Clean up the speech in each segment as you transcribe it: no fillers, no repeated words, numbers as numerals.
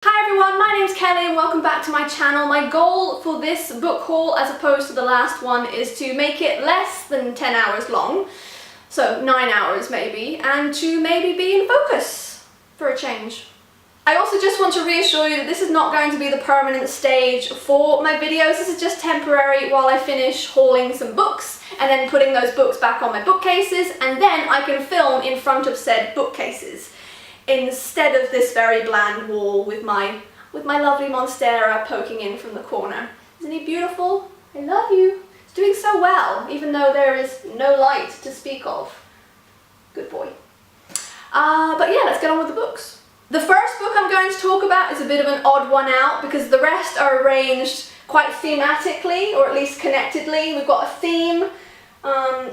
Hi everyone, my name's Kelly and welcome back to my channel. My goal for this book haul, as opposed to the last one, is to make it less than 10 hours long, so 9 hours maybe, and to maybe be in focus for a change. I also just want to reassure you that this is not going to be the permanent stage for my videos. This is just temporary while I finish hauling some books and then putting those books back on my bookcases, and then I can film in front of said bookcases, instead of this very bland wall with my lovely monstera poking in from the corner. Isn't he beautiful? I love you. He's doing so well, even though there is no light to speak of. Good boy. But yeah, let's get on with the books. The first book I'm going to talk about is a bit of an odd one out because the rest are arranged quite thematically, or at least connectedly. We've got a theme,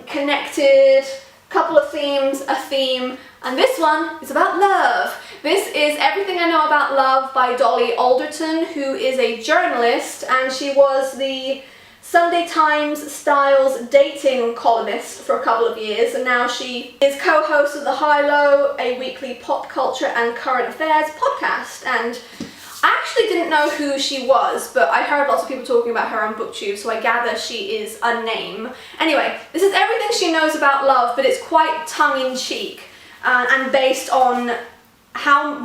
connected, couple of themes, a theme, and this one is about love. This is Everything I Know About Love by Dolly Alderton, who is a journalist, and she was the Sunday Times Styles dating columnist for a couple of years, and now she is co-host of the High Low, a weekly pop culture and current affairs podcast. And I actually didn't know who she was, but I heard lots of people talking about her on BookTube, so I gather she is a name. Anyway, this is everything she knows about love, but it's quite tongue-in-cheek and based on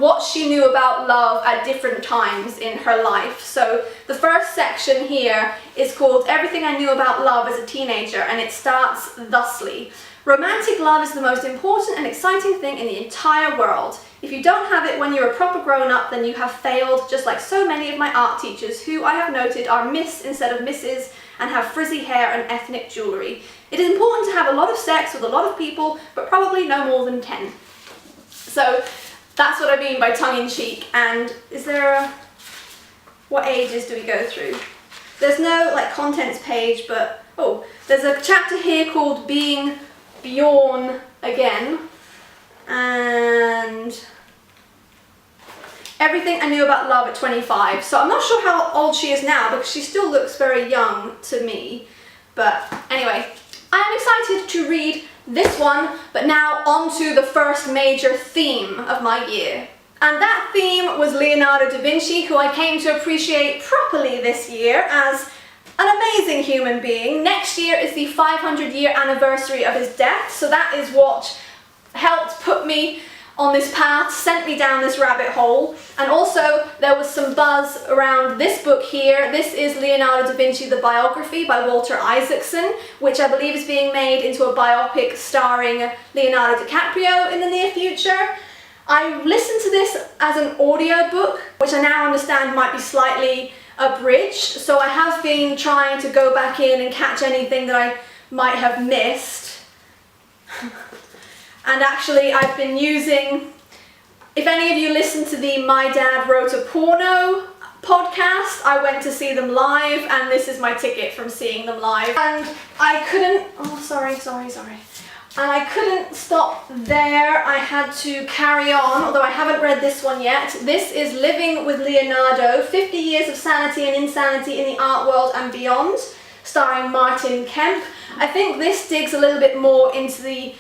what she knew about love at different times in her life. So the first section here is called Everything I Knew About Love as a Teenager, and it starts thusly. Romantic love is the most important and exciting thing in the entire world. If you don't have it when you're a proper grown-up, then you have failed, just like so many of my art teachers, who I have noted are Miss instead of Mrs. and have frizzy hair and ethnic jewellery. It is important to have a lot of sex with a lot of people, but probably no more than 10. So that's what I mean by tongue-in-cheek. And is there a... what ages do we go through? There's no contents page, but oh, there's a chapter here called Being Bjorn Again, and Everything I Knew About Love at 25. So I'm not sure how old she is now because she still looks very young to me. But anyway, I am excited to read this one, but now on to the first major theme of my year. And that theme was Leonardo da Vinci, who I came to appreciate properly this year as an amazing human being. Next year is the 500-year anniversary of his death, so that is what helped put me on this path, sent me down this rabbit hole. And also there was some buzz around this book here. This is Leonardo da Vinci, the biography by Walter Isaacson, which I believe is being made into a biopic starring Leonardo DiCaprio in the near future. I listened to this as an audiobook, which I now understand might be slightly abridged, so I have been trying to go back in and catch anything that I might have missed. And actually I've been using, if any of you listen to the My Dad Wrote a Porno podcast, I went to see them live, and this is my ticket from seeing them live. And I couldn't, and I couldn't stop there. I had to carry on, although I haven't read this one yet. This is Living with Leonardo, 50 Years of Sanity and Insanity in the Art World and Beyond, starring Martin Kemp. I think this digs a little bit more into the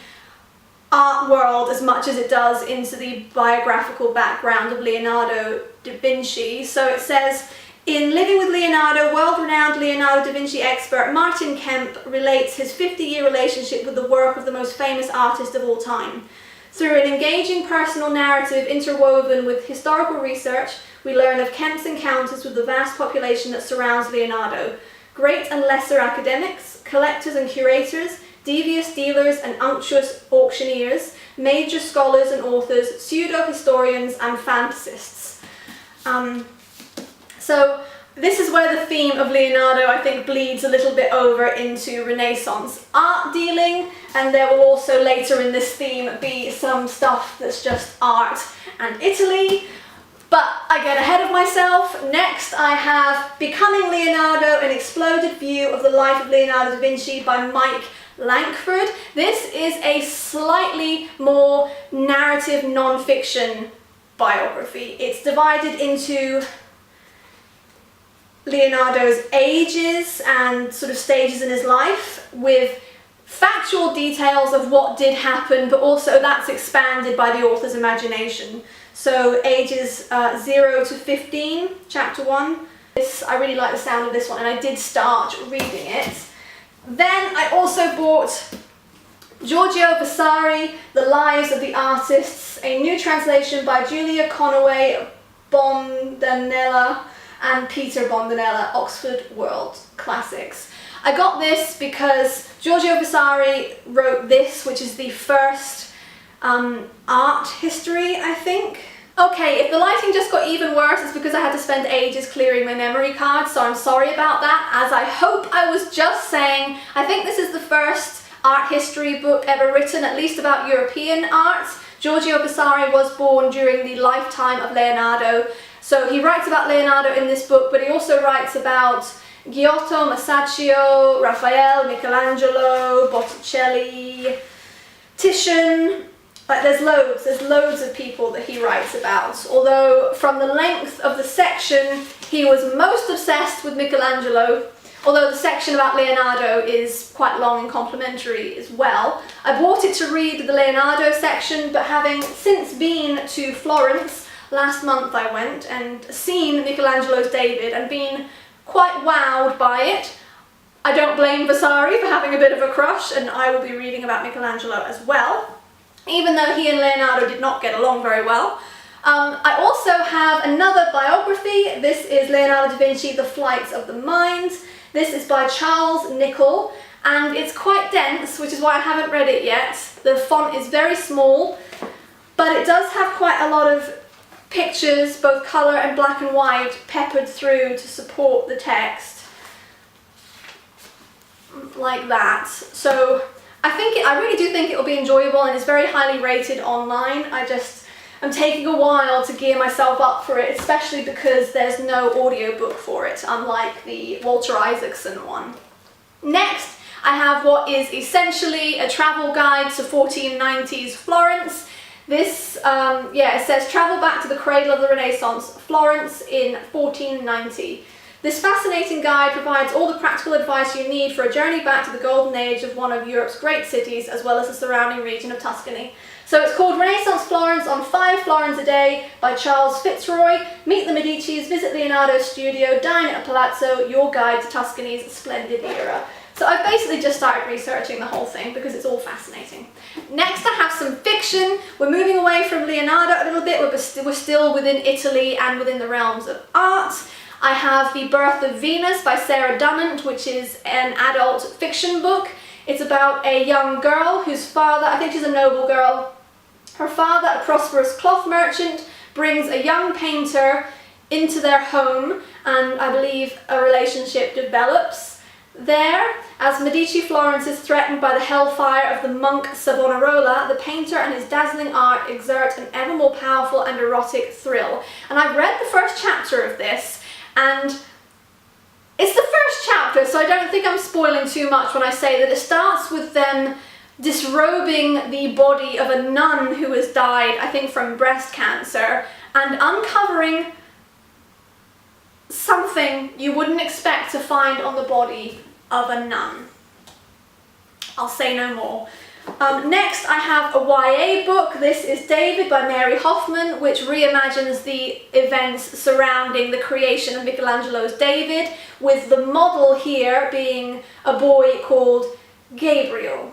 art world as much as it does into the biographical background of Leonardo da Vinci. So it says, in Living with Leonardo, world-renowned Leonardo da Vinci expert Martin Kemp relates his 50-year relationship with the work of the most famous artist of all time. Through an engaging personal narrative interwoven with historical research, we learn of Kemp's encounters with the vast population that surrounds Leonardo. Great and lesser academics, collectors and curators, devious dealers and unctuous auctioneers, major scholars and authors, pseudo-historians and fantasists. So this is where the theme of Leonardo, I think, bleeds a little bit over into Renaissance art dealing, and there will also later in this theme be some stuff that's just art and Italy. But I get ahead of myself. Next I have Becoming Leonardo, an exploded view of the life of Leonardo da Vinci by Mike Lankford. This is a slightly more narrative non-fiction biography. It's divided into Leonardo's ages and sort of stages in his life, with factual details of what did happen, but also that's expanded by the author's imagination. So ages 0 to 15, chapter 1. I really like the sound of this one, and I did start reading it. Then I also bought Giorgio Vasari, The Lives of the Artists, a new translation by Julia Conaway Bondanella and Peter Bondanella, Oxford World Classics. I got this because Giorgio Vasari wrote this, which is the first art history, I think. Okay, if the lighting just got even worse, it's because I had to spend ages clearing my memory card, so I'm sorry about that. As I hope I was just saying, I think this is the first art history book ever written, at least about European art. Giorgio Vasari was born during the lifetime of Leonardo, so he writes about Leonardo in this book, but he also writes about Giotto, Masaccio, Raphael, Michelangelo, Botticelli, Titian. Like there's loads of people that he writes about. Although from the length of the section, he was most obsessed with Michelangelo, although the section about Leonardo is quite long and complimentary as well. I bought it to read the Leonardo section, but having since been to Florence, last month I went and seen Michelangelo's David and been quite wowed by it. I don't blame Vasari for having a bit of a crush, and I will be reading about Michelangelo as well, even though he and Leonardo did not get along very well. I also have another biography. This is Leonardo da Vinci, The Flights of the Mind. This is by Charles Nicholl, and it's quite dense, which is why I haven't read it yet. The font is very small, but it does have quite a lot of pictures, both colour and black and white, peppered through to support the text, like that. So I really do think it will be enjoyable, and it's very highly rated online. I'm taking a while to gear myself up for it, especially because there's no audiobook for it, unlike the Walter Isaacson one. Next, I have what is essentially a travel guide to 1490s Florence. This, it says travel back to the cradle of the Renaissance, Florence in 1490. This fascinating guide provides all the practical advice you need for a journey back to the golden age of one of Europe's great cities, as well as the surrounding region of Tuscany. So it's called Renaissance Florence on 5 florins a day by Charles Fitzroy. Meet the Medicis, visit Leonardo's studio, dine at a palazzo, your guide to Tuscany's splendid era. So I've basically just started researching the whole thing because it's all fascinating. Next I have some fiction. We're moving away from Leonardo a little bit, we're still within Italy and within the realms of art. I have The Birth of Venus by Sarah Dunant, which is an adult fiction book. It's about a young girl whose father, I think she's a noble girl, her father, a prosperous cloth merchant, brings a young painter into their home, and I believe a relationship develops there. As Medici Florence is threatened by the hellfire of the monk Savonarola, the painter and his dazzling art exert an ever more powerful and erotic thrill. And I've read the first chapter of this, and it's the first chapter, so I don't think I'm spoiling too much when I say that it starts with them disrobing the body of a nun who has died, I think from breast cancer, and uncovering something you wouldn't expect to find on the body of a nun. I'll say no more. Next I have a YA book. This is David by Mary Hoffman, which reimagines the events surrounding the creation of Michelangelo's David, with the model here being a boy called Gabriel.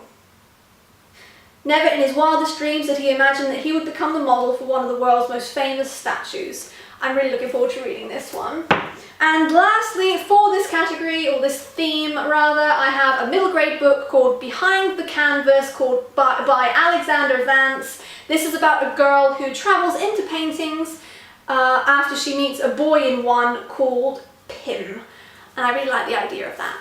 Never in his wildest dreams did he imagine that he would become the model for one of the world's most famous statues. I'm really looking forward to reading this one. And lastly, for this category, or this theme rather, I have a middle grade book called Behind the Canvas by Alexander Vance. This is about a girl who travels into paintings after she meets a boy in one called Pim. And I really like the idea of that.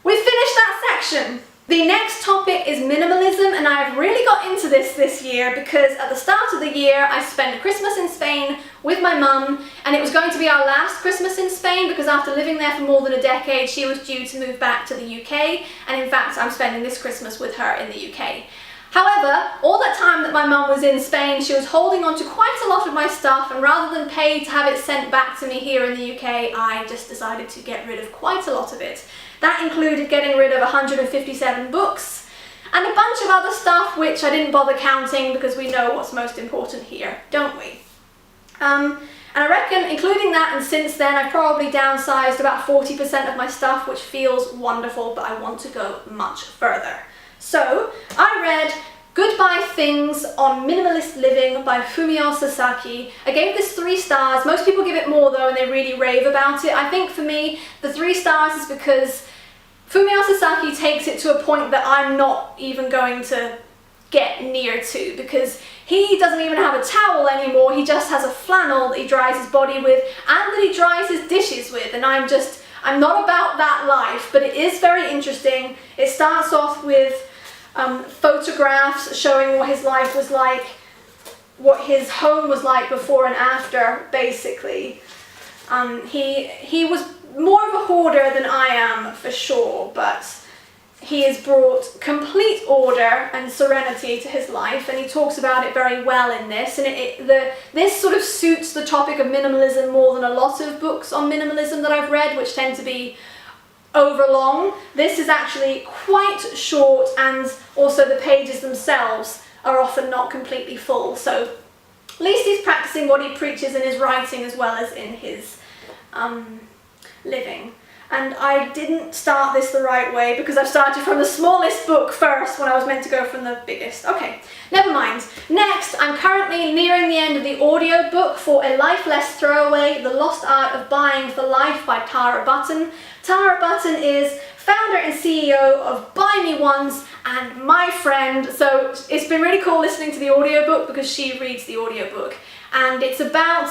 We've finished that section. The next topic is minimalism, and I've really got into this year because at the start of the year I spent Christmas in Spain with my mum, and it was going to be our last Christmas in Spain because after living there for more than a decade she was due to move back to the UK, and in fact I'm spending this Christmas with her in the UK. However, all that time that my mum was in Spain, she was holding on to quite a lot of my stuff, and rather than pay to have it sent back to me here in the UK, I just decided to get rid of quite a lot of it. That included getting rid of 157 books, and a bunch of other stuff which I didn't bother counting because we know what's most important here, don't we? And I reckon, including that, and since then, I've probably downsized about 40% of my stuff, which feels wonderful, but I want to go much further. So, I read Goodbye Things on Minimalist Living by Fumio Sasaki. I gave this 3 stars. Most people give it more though, and they really rave about it. I think for me, the 3 stars is because Fumio Sasaki takes it to a point that I'm not even going to get near to, because he doesn't even have a towel anymore. He just has a flannel that he dries his body with and that he dries his dishes with, and I'm not about that life, but it is very interesting. It starts off with photographs showing what his life was like, what his home was like before and after, basically. He was more of a hoarder than I am, for sure, but he has brought complete order and serenity to his life, and he talks about it very well in this. And this sort of suits the topic of minimalism more than a lot of books on minimalism that I've read, which tend to be overlong. This is actually quite short, and also the pages themselves are often not completely full. So at least he's practicing what he preaches in his writing as well as in his living. And I didn't start this the right way because I started from the smallest book first when I was meant to go from the biggest. Okay, never mind. Next, I'm currently nearing the end of the audiobook for A Life Less Throwaway, The Lost Art of Buying for Life by Tara Button. Tara Button is founder and CEO of Buy Me Ones and my friend, so it's been really cool listening to the audiobook because she reads the audiobook, and it's about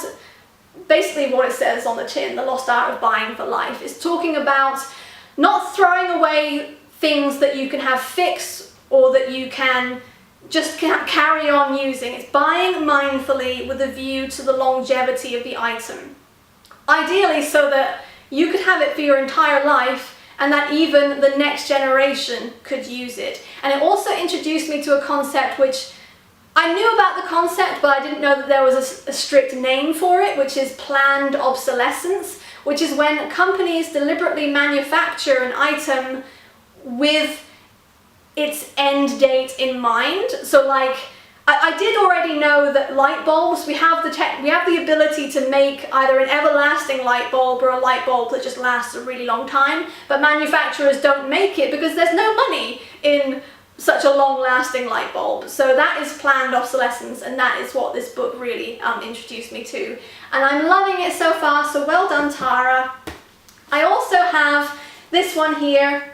basically what it says on the tin, The Lost Art of Buying for Life. It's talking about not throwing away things that you can have fixed or that you can just carry on using. It's buying mindfully with a view to the longevity of the item. Ideally so that you could have it for your entire life and that even the next generation could use it. And it also introduced me to a concept which I knew about the concept, but I didn't know that there was a strict name for it, which is planned obsolescence, which is when companies deliberately manufacture an item with its end date in mind. So like, I did already know that light bulbs, we have the ability to make either an everlasting light bulb or a light bulb that just lasts a really long time, but manufacturers don't make it because there's no money in such a long-lasting light bulb. So that is planned obsolescence, and that is what this book really introduced me to. And I'm loving it so far, so well done, Tara. I also have this one here,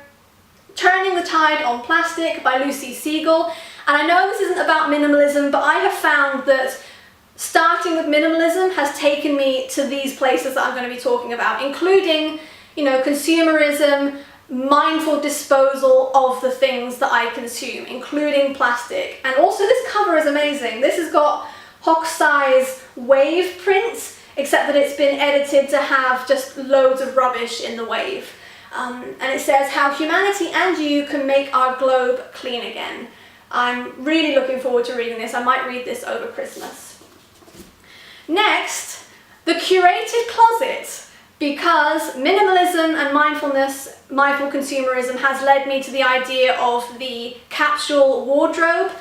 Turning the Tide on Plastic by Lucy Siegel. And I know this isn't about minimalism, but I have found that starting with minimalism has taken me to these places that I'm going to be talking about, including, you know, consumerism, mindful disposal of the things that I consume, including plastic. And also this cover is amazing. This has got Hokusai's wave print, except that it's been edited to have just loads of rubbish in the wave. And it says how humanity and you can make our globe clean again. I'm really looking forward to reading this. I might read this over Christmas. Next, The Curated Closet. Because minimalism and mindful consumerism has led me to the idea of the capsule wardrobe,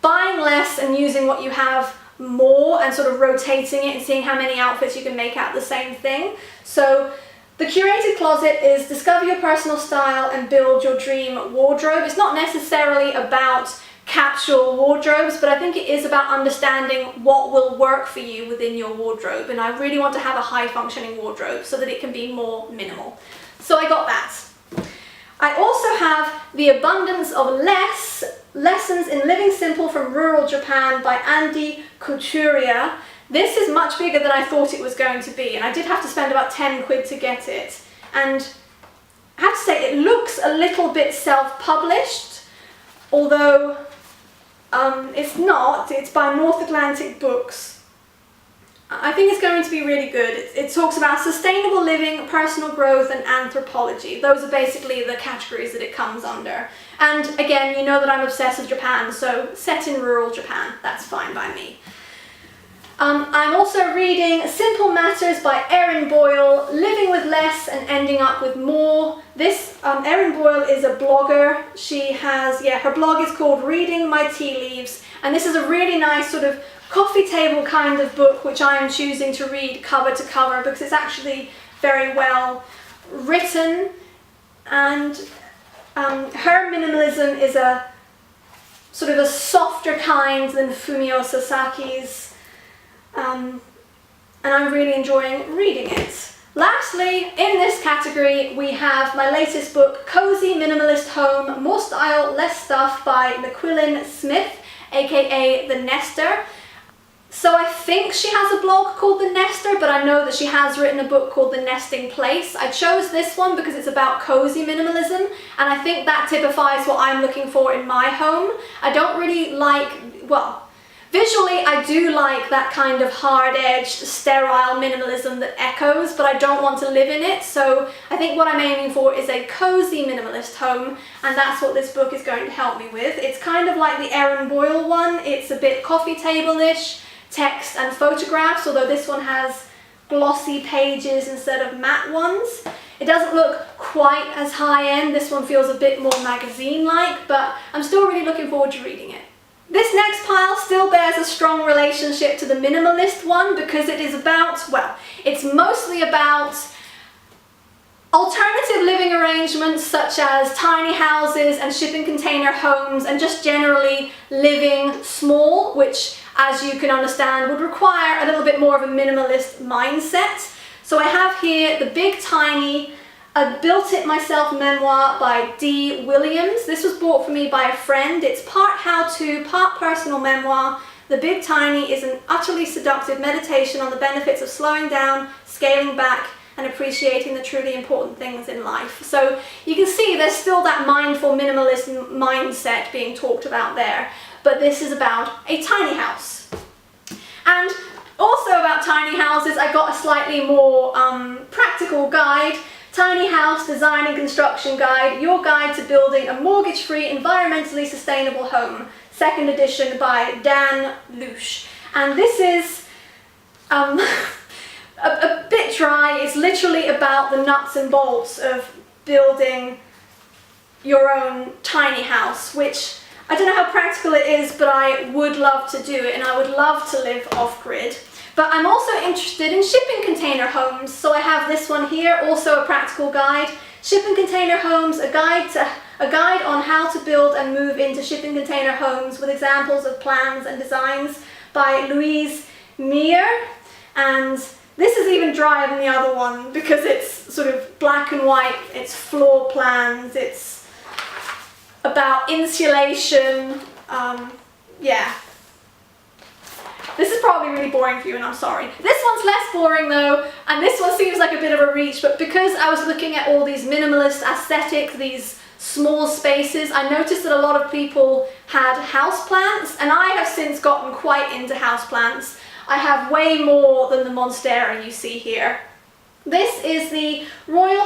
buying less and using what you have more and sort of rotating it and seeing how many outfits you can make out the same thing. So the curated closet is discover your personal style and build your dream wardrobe. It's not necessarily about capsule wardrobes, but I think it is about understanding what will work for you within your wardrobe, and I really want to have a high functioning wardrobe so that it can be more minimal. So I got that. I also have The Abundance of Less, Lessons in Living Simple from Rural Japan by Andy Couturier. This is much bigger than I thought it was going to be, and I did have to spend about 10 quid to get it. And I have to say, it looks a little bit self-published, although it's not. It's by North Atlantic Books. I think it's going to be really good. It talks about sustainable living, personal growth, and anthropology. Those are basically the categories that it comes under. And again, you know that I'm obsessed with Japan, so set in rural Japan, that's fine by me. I'm also reading Simple Matters by Erin Boyle, Living with Less and Ending Up with More. This, Erin Boyle is a blogger. She has, her blog is called Reading My Tea Leaves, and this is a really nice sort of coffee table kind of book which I am choosing to read cover to cover because it's actually very well written, and her minimalism is a sort of a softer kind than Fumio Sasaki's. And I'm really enjoying reading it. Lastly, in this category, we have my latest book, Cozy Minimalist Home, More Style, Less Stuff by McQuillan Smith, aka The Nester. So I think she has a blog called The Nester, but I know that she has written a book called The Nesting Place. I chose this one because it's about cozy minimalism, and I think that typifies what I'm looking for in my home. I don't really like, well, visually, I do like that kind of hard-edged, sterile minimalism that echoes, but I don't want to live in it, so I think what I'm aiming for is a cozy minimalist home, and that's what this book is going to help me with. It's kind of like the Erin Boyle one. It's a bit coffee table-ish, text and photographs, although this one has glossy pages instead of matte ones. It doesn't look quite as high-end. This one feels a bit more magazine-like, but I'm still really looking forward to reading it. This next pile still bears a strong relationship to the minimalist one because it is about, well, it's mostly about alternative living arrangements such as tiny houses and shipping container homes and just generally living small, which, as you can understand, would require a little bit more of a minimalist mindset. So I have here The Big Tiny, a Built It Myself memoir by Dee Williams. This was bought for me by a friend. It's part how-to, part personal memoir. The Big Tiny is an utterly seductive meditation on the benefits of slowing down, scaling back, and appreciating the truly important things in life. So you can see there's still that mindful minimalist mindset being talked about there, but this is about a tiny house. And also about tiny houses, I got a slightly more practical guide, Tiny House Design and Construction Guide, Your Guide to Building a Mortgage-Free, Environmentally Sustainable Home, 2nd edition by Dan Lush. And this is a bit dry. It's literally about the nuts and bolts of building your own tiny house, which I don't know how practical it is, but I would love to do it, and I would love to live off-grid. But I'm also interested in shipping container homes, so I have this one here, also a practical guide. Shipping container homes, a guide on how to build and move into shipping container homes with examples of plans and designs by Louise Meyer. And this is even drier than the other one because it's sort of black and white, it's floor plans, it's about insulation, yeah. This is probably really boring for you, and I'm sorry. This one's less boring though, and this one seems like a bit of a reach, but because I was looking at all these minimalist aesthetics, these small spaces, I noticed that a lot of people had houseplants, and I have since gotten quite into houseplants. I have way more than the Monstera you see here. This is the Royal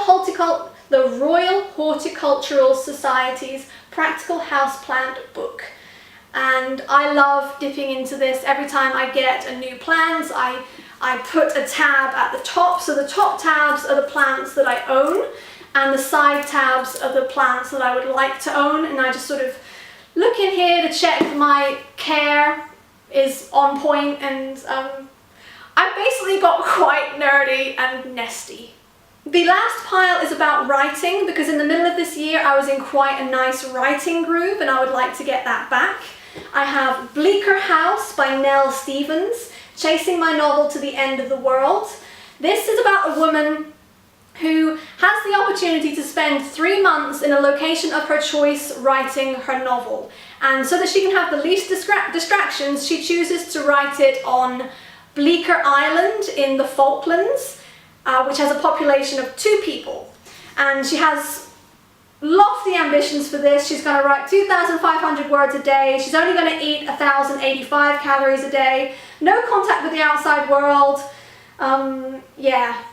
Horticultural Society's Practical Houseplant book. And I love dipping into this. Every time I get a new plant, I put a tab at the top. So the top tabs are the plants that I own, and the side tabs are the plants that I would like to own. And I just sort of look in here to check my care is on point, and I've basically got quite nerdy and nesty. The last pile is about writing, because in the middle of this year I was in quite a nice writing groove and I would like to get that back. I have Bleaker House by Nell Stevens, Chasing My Novel to the End of the World. This is about a woman who has the opportunity to spend 3 months in a location of her choice writing her novel. And so that she can have the least distractions, she chooses to write it on Bleaker Island in the Falklands, which has a population of 2 people. And she has lofty ambitions for this. She's going to write 2,500 words a day. She's only going to eat 1,085 calories a day. No contact with the outside world. Yeah.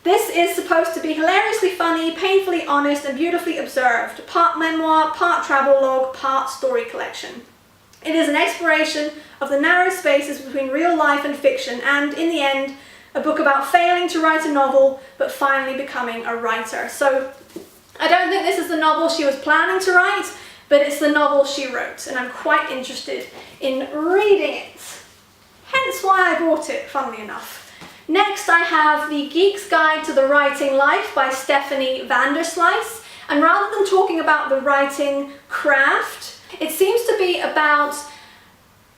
This is supposed to be hilariously funny, painfully honest, and beautifully observed. Part memoir, part travel log, part story collection. It is an exploration of the narrow spaces between real life and fiction, and in the end, a book about failing to write a novel, but finally becoming a writer. So I don't think this is the novel she was planning to write, but it's the novel she wrote, and I'm quite interested in reading it. Hence why I bought it, funnily enough. Next, I have The Geek's Guide to the Writing Life by Stephanie Vanderslice. And rather than talking about the writing craft, it seems to be about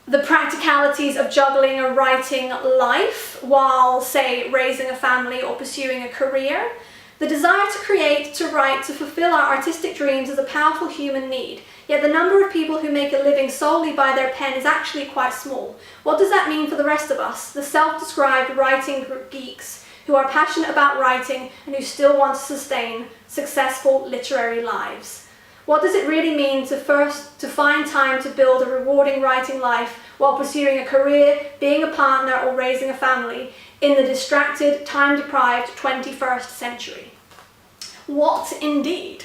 the practicalities of juggling a writing life while, say, raising a family or pursuing a career. The desire to create, to write, to fulfill our artistic dreams is a powerful human need. Yet the number of people who make a living solely by their pen is actually quite small. What does that mean for the rest of us, the self-described writing geeks who are passionate about writing and who still want to sustain successful literary lives? What does it really mean to find time to build a rewarding writing life while pursuing a career, being a partner, or raising a family in the distracted, time-deprived 21st century? What indeed?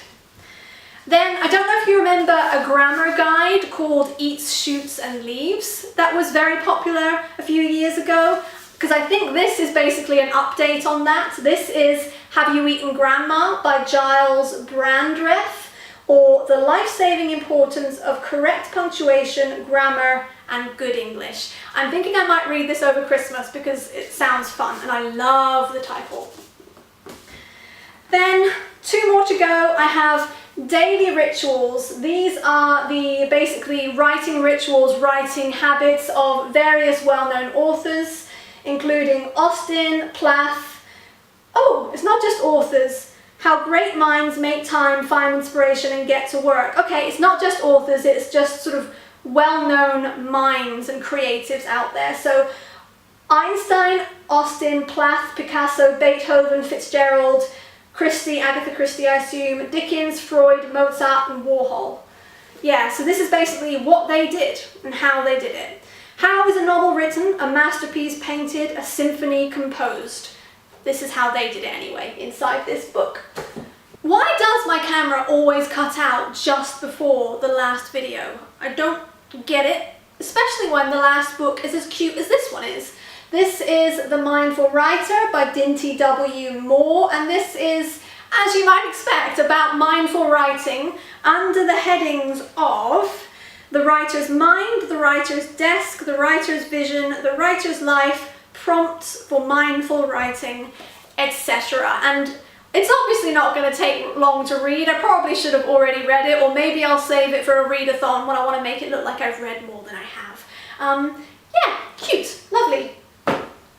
Then, I don't know if you remember a grammar guide called Eats, Shoots and Leaves that was very popular a few years ago, because I think this is basically an update on that. This is Have You Eaten Grandma by Giles Brandreth, or The Life-Saving Importance of Correct Punctuation, Grammar and Good English. I'm thinking I might read this over Christmas because it sounds fun and I love the title. Then, 2 more to go. I have Daily Rituals. These are the basically writing rituals, writing habits of various well-known authors, including Austen, Plath. Oh, it's not just authors. How Great Minds Make Time, Find Inspiration and Get to Work. Okay, it's not just authors, it's just sort of well-known minds and creatives out there. So Einstein, Austen, Plath, Picasso, Beethoven, Fitzgerald, Christie, Agatha Christie I assume, Dickens, Freud, Mozart and Warhol. Yeah, so this is basically what they did and how they did it. How is a novel written, a masterpiece painted, a symphony composed? This is how they did it anyway, inside this book. Why does my camera always cut out just before the last video? I don't get it, especially when the last book is as cute as this one is. This is The Mindful Writer by Dinty W. Moore, and this is, as you might expect, about mindful writing under the headings of the writer's mind, the writer's desk, the writer's vision, the writer's life, prompts for mindful writing, etc. And it's obviously not going to take long to read. I probably should have already read it, or maybe I'll save it for a readathon when I want to make it look like I've read more than I have. Yeah, cute, lovely.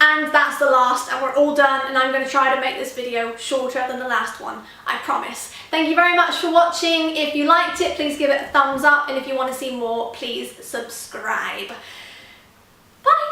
And that's the last, and we're all done, and I'm going to try to make this video shorter than the last one, I promise. Thank you very much for watching. If you liked it, please give it a thumbs up, and if you want to see more, please subscribe. Bye!